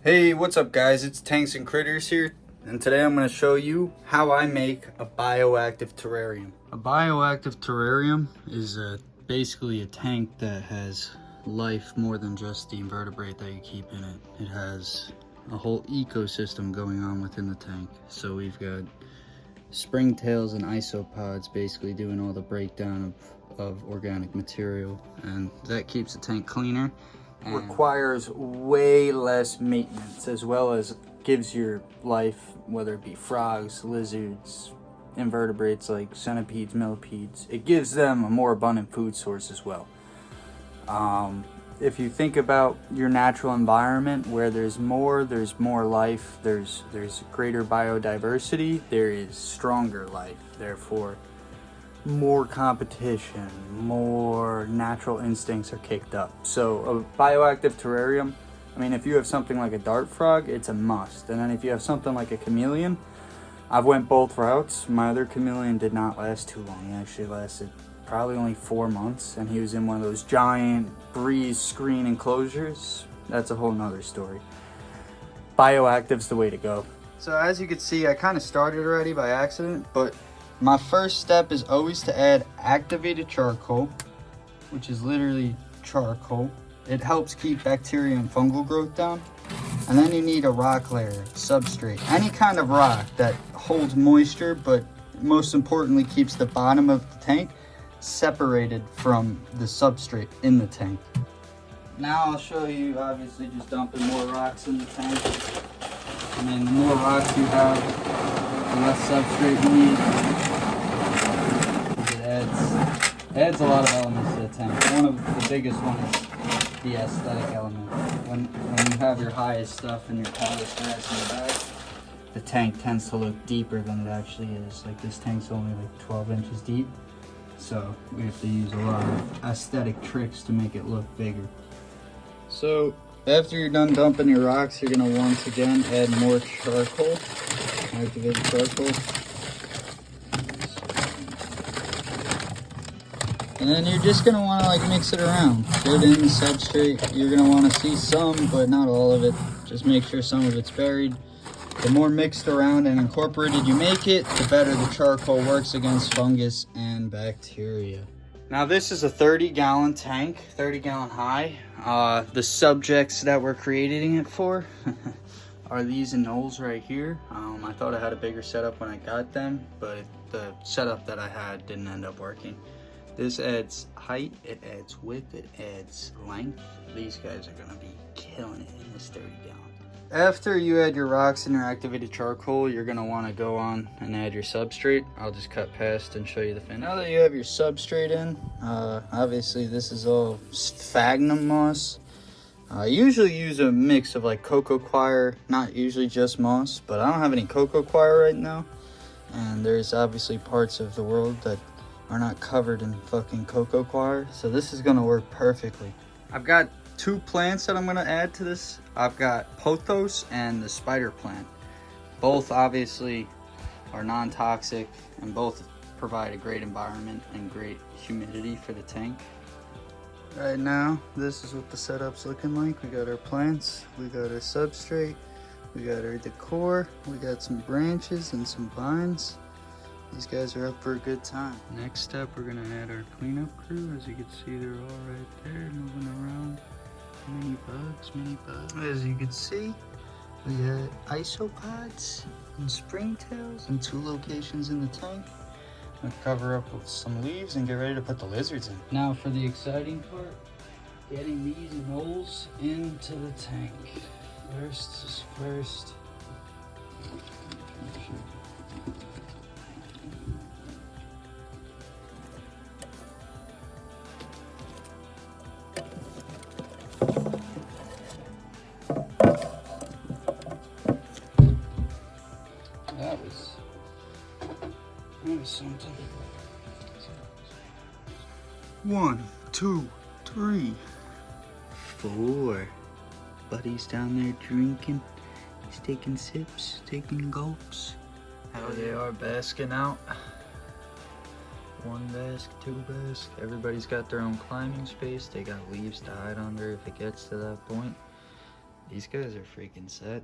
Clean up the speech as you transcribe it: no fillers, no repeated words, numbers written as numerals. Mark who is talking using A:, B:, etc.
A: Hey, what's up guys? It's Tanks and Critters here, and today I'm going to show you how I make a bioactive terrarium. A bioactive terrarium is basically a tank that has life more than just the invertebrate that you keep in it. It has a whole ecosystem going on within the tank. So we've got springtails and isopods basically doing all the breakdown of organic material, and that keeps the tank cleaner. Requires way less maintenance, as well as gives your life, whether it be frogs, lizards, invertebrates like centipedes, millipedes, it gives them a more abundant food source as well. If you think about your natural environment where there's more life, there's greater biodiversity, there is stronger life, therefore more competition, more natural instincts are kicked up. So a bioactive terrarium, I mean, if you have something like a dart frog, it's a must. And then if you have something like a chameleon, I've went both routes. My other chameleon did not last too long. He actually lasted probably only 4 months, and he was in one of those giant breeze screen enclosures. That's a whole nother story. Bioactive's the way to go. So as you can see, I kind of started already by accident, but my first step is always to add activated charcoal, which is literally charcoal. It helps keep bacteria and fungal growth down. And then you need a rock layer, substrate, any kind of rock that holds moisture, but most importantly keeps the bottom of the tank separated from the substrate in the tank. Now I'll show you, obviously, just dumping more rocks in the tank. I mean, the more rocks you have, the less substrate you need. It adds a lot of elements to the tank. One of the biggest ones is the aesthetic element. When you have your highest stuff and your tallest grass in the back, the tank tends to look deeper than it actually is. Like, this tank's only like 12 inches deep, so we have to use a lot of aesthetic tricks to make it look bigger. So after you're done dumping your rocks, you're gonna once again add more charcoal, activated charcoal. And then you're just gonna wanna like mix it around. Get in the substrate. You're gonna wanna see some, but not all of it. Just make sure some of it's buried. The more mixed around and incorporated you make it, the better the charcoal works against fungus and bacteria. Now this is a 30-gallon tank, 30-gallon high. The subjects that we're creating it for are these knolls right here. I thought I had a bigger setup when I got them, but the setup that I had didn't end up working. This adds height, it adds width, it adds length. These guys are gonna be killing it in this 30-gallon. After you add your rocks and your activated charcoal, you're gonna wanna go on and add your substrate. I'll just cut past and show you the finish. Now that you have your substrate in, obviously this is all sphagnum moss. I usually use a mix of like cocofiber, not usually just moss, but I don't have any cocofiber right now. And there's obviously parts of the world that are not covered in fucking cocofiber, so this is gonna work perfectly. I've got 2 plants that I'm gonna add to this. I've got pothos and the spider plant. Both obviously are non-toxic and both provide a great environment and great humidity for the tank. Right now, this is what the setup's looking like. We got our plants, we got our substrate, we got our decor, we got some branches and some vines. These guys are up for a good time. Next step, we're gonna add our cleanup crew. As you can see, they're all right there, moving around. Mini bugs. As you can see, we got isopods and springtails in 2 locations in the tank. I'm gonna cover up with some leaves and get ready to put the lizards in. Now for the exciting part, getting these knolls into the tank. First is first. That was something. 1, 2, 3, 4. Buddy's down there drinking. He's taking sips, taking gulps. How they are basking out. 1 bask, 2 bask. Everybody's got their own climbing space. They got leaves to hide under if it gets to that point. These guys are freaking set.